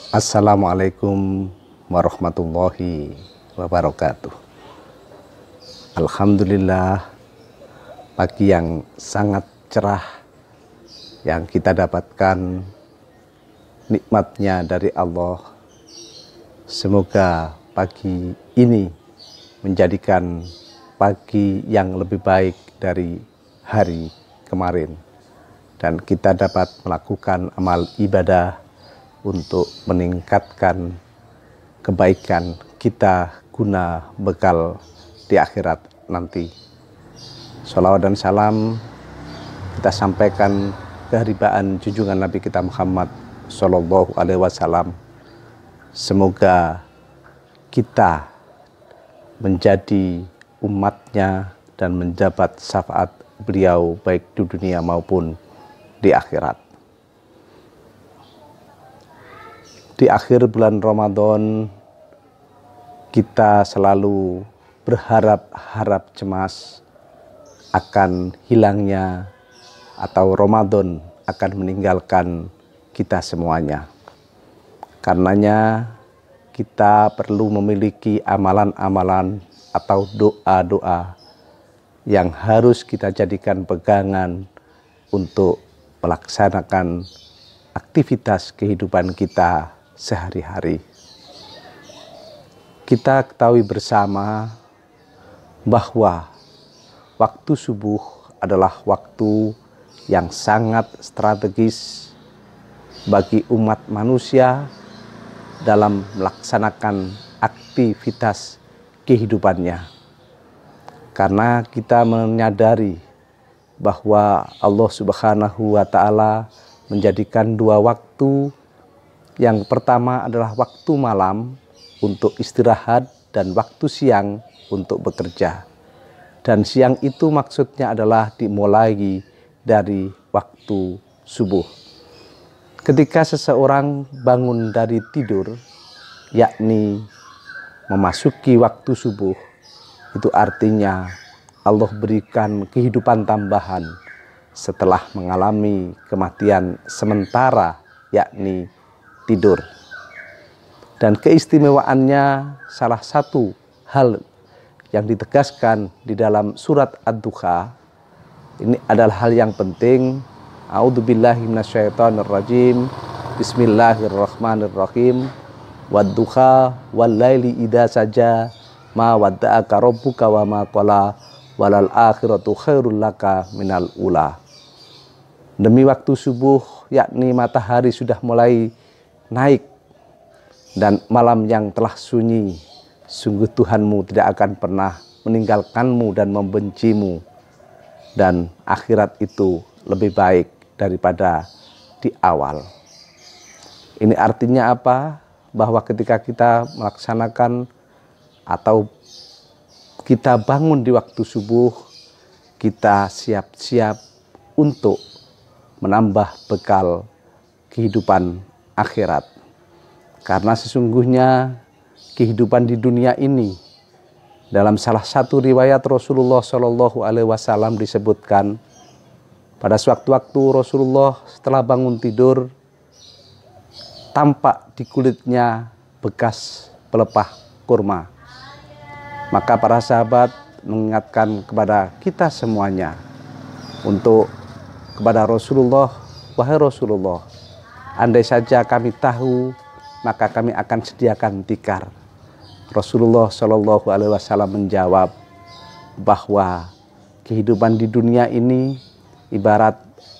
Assalamualaikum warahmatullahi wabarakatuh. Alhamdulillah, pagi yang sangat cerah yang kita dapatkan nikmatnya dari Allah. Semoga pagi ini menjadikan pagi yang lebih baik dari hari kemarin, dan kita dapat melakukan amal ibadah untuk meningkatkan kebaikan kita guna bekal di akhirat nanti. Sholawat dan salam kita sampaikan keharibaan junjungan Nabi kita Muhammad Sallallahu Alaihi Wasallam. Semoga kita menjadi umatnya dan menjabat syafaat beliau baik di dunia maupun di akhirat. Di akhir bulan Ramadan, kita selalu berharap-harap cemas akan hilangnya atau Ramadan akan meninggalkan kita semuanya. Karenanya kita perlu memiliki amalan-amalan atau doa-doa yang harus kita jadikan pegangan untuk melaksanakan aktivitas kehidupan kita sehari-hari. Kita ketahui bersama bahwa waktu subuh adalah waktu yang sangat strategis bagi umat manusia dalam melaksanakan aktivitas kehidupannya. Karena kita menyadari bahwa Allah Subhanahu wa Ta'ala menjadikan dua waktu. Yang pertama adalah waktu malam untuk istirahat dan waktu siang untuk bekerja. Dan siang itu maksudnya adalah dimulai dari waktu subuh. Ketika seseorang bangun dari tidur, yakni memasuki waktu subuh, itu artinya Allah berikan kehidupan tambahan setelah mengalami kematian sementara, yakni tidur. Dan keistimewaannya, salah satu hal yang ditegaskan di dalam surat Ad-Duha, ini adalah hal yang penting. A'udzubillahi minasyaitonirrajim. Bismillahirrahmanirrahim. Wad-duha wal-laili idza saja ma wadda'aka rabbuka wa ma qala walal akhiratu khairul laka minal ula. Demi waktu subuh, yakni matahari sudah mulai naik dan malam yang telah sunyi, sungguh Tuhanmu tidak akan pernah meninggalkanmu dan membencimu, dan akhirat itu lebih baik daripada di awal. Ini artinya apa? Bahwa ketika kita melaksanakan atau kita bangun di waktu subuh, kita siap-siap untuk menambah bekal kehidupan akhirat. Karena sesungguhnya kehidupan di dunia ini, dalam salah satu riwayat Rasulullah Shallallahu Alaihi Wasallam disebutkan, pada sewaktu-waktu Rasulullah setelah bangun tidur, tampak di kulitnya bekas pelepah kurma. Maka para sahabat mengingatkan kepada kita semuanya untuk kepada Rasulullah, wahai Rasulullah, andai saja kami tahu, maka kami akan sediakan tikar. Rasulullah Shallallahu Alaihi Wasallam menjawab bahwa kehidupan di dunia ini ibarat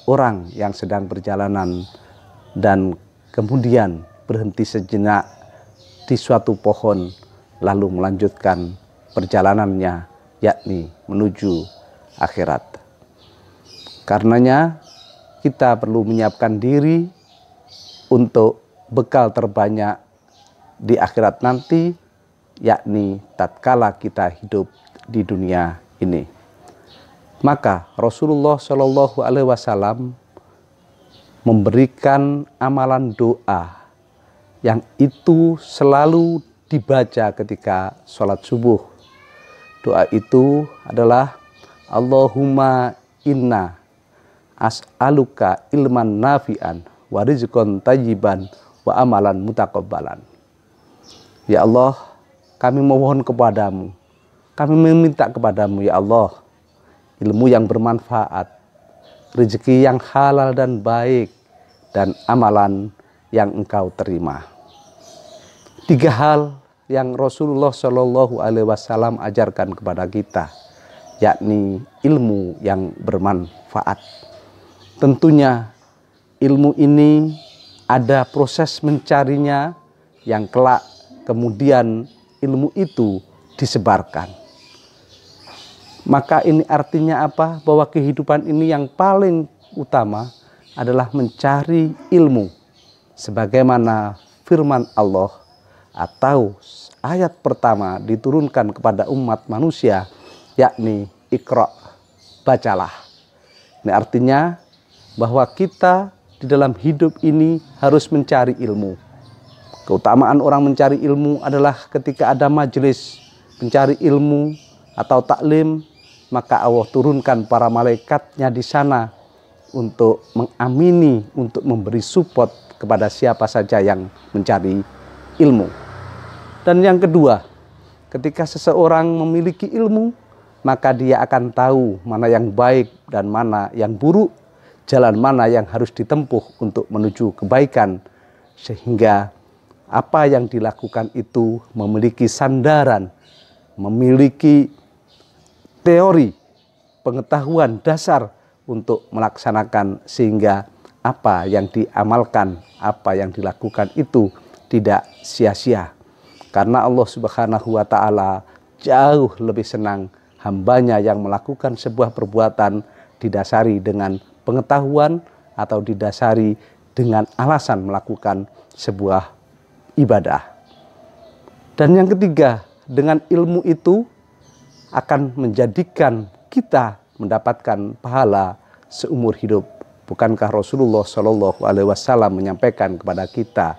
orang yang sedang perjalanan dan kemudian berhenti sejenak di suatu pohon lalu melanjutkan perjalanannya, yakni menuju akhirat. Karenanya kita perlu menyiapkan diri untuk bekal terbanyak di akhirat nanti, yakni tatkala kita hidup di dunia ini. Maka Rasulullah Shallallahu Alaihi Wasallam memberikan amalan doa yang itu selalu dibaca ketika sholat subuh. Doa itu adalah Allahumma inna as'aluka ilman nafi'an wa rizqan tayyiban wa amalan mutaqabbalan. Ya Allah, kami memohon kepadamu, kami meminta kepadamu ya Allah, ilmu yang bermanfaat, rezeki yang halal dan baik, dan amalan yang Engkau terima. 3 hal yang Rasulullah Shallallahu Alaihi Wasallam ajarkan kepada kita, yakni ilmu yang bermanfaat. Tentunya ilmu ini ada proses mencarinya yang kelak kemudian ilmu itu disebarkan. Maka ini artinya apa? Bahwa kehidupan ini yang paling utama adalah mencari ilmu. Sebagaimana firman Allah atau ayat pertama diturunkan kepada umat manusia, yakni Iqra, bacalah. Ini artinya bahwa kita di dalam hidup ini harus mencari ilmu. Keutamaan orang mencari ilmu adalah ketika ada majelis mencari ilmu atau taklim, maka Allah turunkan para malaikatnya di sana untuk mengamini, untuk memberi support kepada siapa saja yang mencari ilmu. Dan yang kedua, ketika seseorang memiliki ilmu, maka dia akan tahu mana yang baik dan mana yang buruk, jalan mana yang harus ditempuh untuk menuju kebaikan, sehingga apa yang dilakukan itu memiliki sandaran, memiliki teori, pengetahuan dasar untuk melaksanakan, sehingga apa yang diamalkan, apa yang dilakukan itu tidak sia-sia. Karena Allah Subhanahu wa Ta'ala jauh lebih senang hambanya yang melakukan sebuah perbuatan didasari dengan pengetahuan atau didasari dengan alasan melakukan sebuah ibadah. Dan yang ketiga, dengan ilmu itu akan menjadikan kita mendapatkan pahala seumur hidup. Bukankah Rasulullah Shallallahu Alaihi Wasallam menyampaikan kepada kita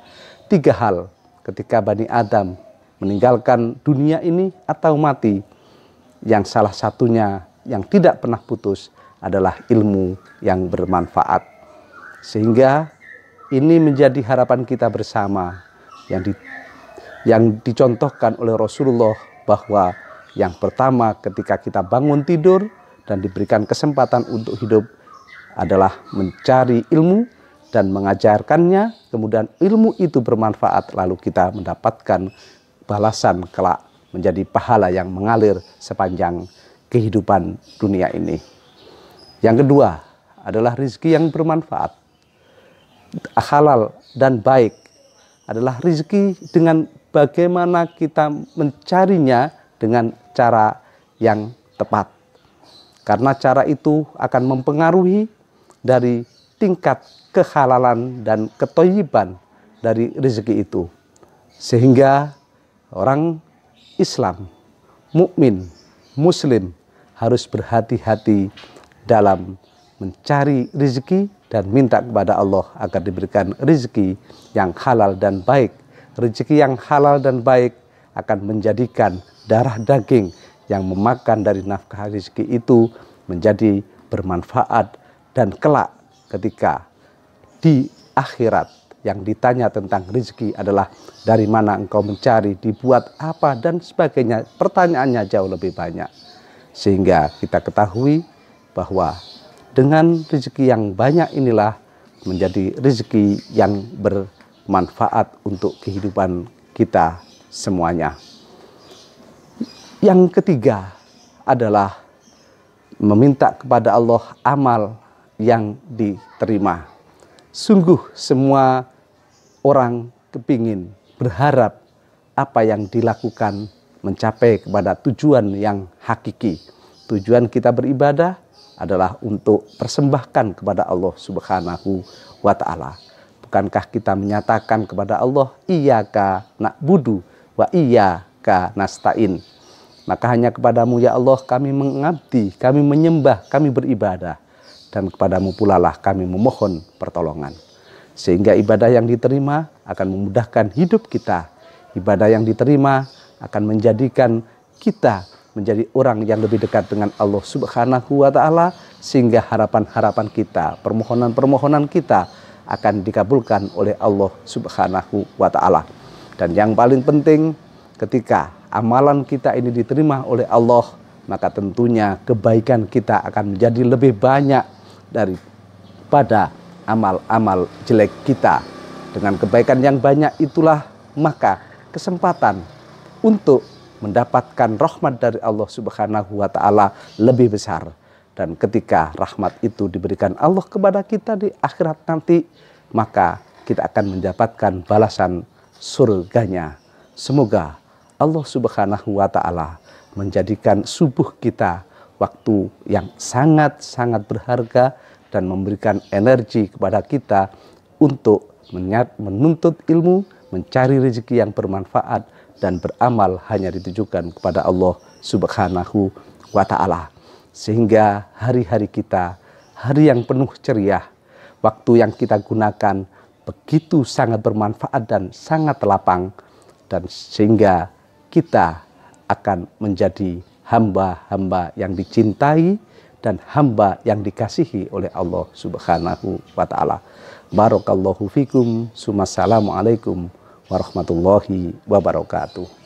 3 hal ketika Bani Adam meninggalkan dunia ini atau mati, yang salah satunya yang tidak pernah putus adalah ilmu yang bermanfaat. Sehingga ini menjadi harapan kita bersama yang dicontohkan oleh Rasulullah, bahwa yang pertama ketika kita bangun tidur dan diberikan kesempatan untuk hidup adalah mencari ilmu dan mengajarkannya, kemudian ilmu itu bermanfaat, lalu kita mendapatkan balasan kelak menjadi pahala yang mengalir sepanjang kehidupan dunia ini. Yang kedua adalah rezeki yang bermanfaat, halal dan baik, adalah rezeki dengan bagaimana kita mencarinya dengan cara yang tepat. Karena cara itu akan mempengaruhi dari tingkat kehalalan dan ketoyiban dari rezeki itu. Sehingga orang Islam, mukmin, muslim harus berhati-hati dalam mencari rezeki dan minta kepada Allah agar diberikan rezeki yang halal dan baik. Rezeki yang halal dan baik akan menjadikan darah daging yang memakan dari nafkah rezeki itu menjadi bermanfaat, dan kelak ketika di akhirat yang ditanya tentang rezeki adalah dari mana engkau mencari, dibuat apa dan sebagainya, pertanyaannya jauh lebih banyak. Sehingga kita ketahui bahwa dengan rezeki yang banyak inilah menjadi rezeki yang bermanfaat untuk kehidupan kita semuanya. Yang ketiga adalah meminta kepada Allah amal yang diterima. Sungguh semua orang kepingin, berharap apa yang dilakukan mencapai kepada tujuan yang hakiki. Tujuan kita beribadah adalah untuk persembahkan kepada Allah Subhanahu wa Ta'ala. Bukankah kita menyatakan kepada Allah, iyyaka na'budu wa iyyaka nasta'in. Maka hanya kepadamu ya Allah kami mengabdi, kami menyembah, kami beribadah. Dan kepadamu pula lah kami memohon pertolongan. Sehingga ibadah yang diterima akan memudahkan hidup kita. Ibadah yang diterima akan menjadikan kita menjadi orang yang lebih dekat dengan Allah Subhanahu wa Ta'ala. Sehingga harapan-harapan kita, permohonan-permohonan kita akan dikabulkan oleh Allah Subhanahu wa Ta'ala. Dan yang paling penting, ketika amalan kita ini diterima oleh Allah, maka tentunya kebaikan kita akan menjadi lebih banyak daripada amal-amal jelek kita. Dengan kebaikan yang banyak itulah maka kesempatan untuk mendapatkan rahmat dari Allah Subhanahu wa Ta'ala lebih besar. Dan ketika rahmat itu diberikan Allah kepada kita di akhirat nanti, maka kita akan mendapatkan balasan surganya. Semoga Allah Subhanahu wa Ta'ala menjadikan subuh kita waktu yang sangat-sangat berharga dan memberikan energi kepada kita untuk menuntut ilmu, mencari rezeki yang bermanfaat, dan beramal hanya ditujukan kepada Allah Subhanahu wa Ta'ala. Sehingga hari-hari kita, hari yang penuh ceria, waktu yang kita gunakan begitu sangat bermanfaat dan sangat lapang, dan sehingga kita akan menjadi hamba-hamba yang dicintai dan hamba yang dikasihi oleh Allah Subhanahu wa Ta'ala. Barakallahu fikum. Assalamualaikum warahmatullahi wabarakatuh.